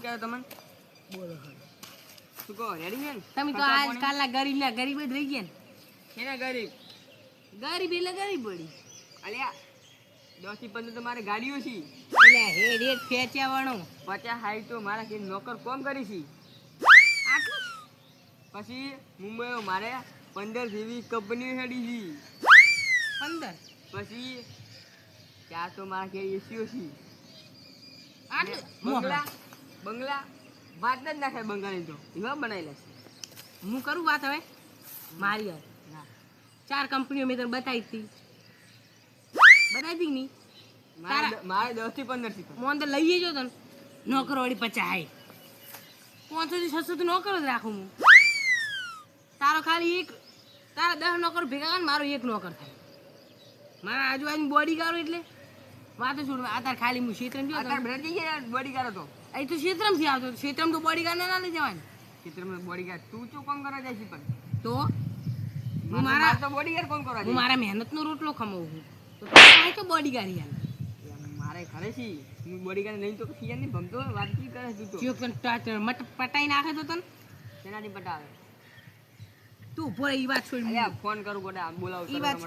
કહો તમને બોલો શું કહો રેડી છે ને તમે તો આજકાલના ગરીબ જ રહી ગયા ને એના ગરીબ ગરીબ એટલે ગરીબ પડી અલ્યા 10 થી 15 તો મારે ગાડીઓ છે એટલે હેડ હેડ ખેંચ્યા વાળો 50 60 તો મારા કે નોકર કોમ કરી છે આટલું પછી મુંબઈ મારે 15 જેવી કંપનીઓ હેડી છે 15 પછી ત્યાં તો મારા કે એસીઓ છે આટલું બંગલા વાત જ નાખે બંગાળી તો એવા બનાવેલા છે હું કરું વાત હવે મારી યાર ના 4 કંપનીઓ મેં તને બતાવી હતી નહીં મારે 10 થી 15 થી મોન તો લઈએ જો તને નોકર વાળી 50 500 થી 600 તો નોકર જ રાખું હું તારો ખાલી એક તારા 10 નોકર ભેગા કરે ને મારો એક નોકર થાય મારા આજુબાજુ બોડી ગાર્ડ એટલે વાતો છોડ આ તાર ખાલી હું ક્ષેત્રમ જો અત્યારે બ્રેડ જઈએ બોડીગાર્ડ હતો અહીં તો ક્ષેત્રમ થી આવતો ક્ષેત્રમ તો બોડી ગાર્ડ ના લઈ જવાનું ચિત્રમાં બોડીગાર્ડ તું શું કામ કરવા જાય છે પણ તો મારા તો બોડીગાર્ડ કોમ કરવા હું જાય મારા મહેનતનો રોટલો ખમાવું છું તો તારે તો બોડી ગાર્ડ યાર મારે ખરે છે હું બોડીગાર્ડ નહીં તો ખિયાર નહીં ભમતો વાતચીત કરે તું તો ચિયો પણ મટ પટાઈ નાખે તો તને તેનાથી પટાવે તું ઉભો રહે ઈ વાત છોડ અલ્યા ફોન કરું ગોડા બોલાવ ઈ વાત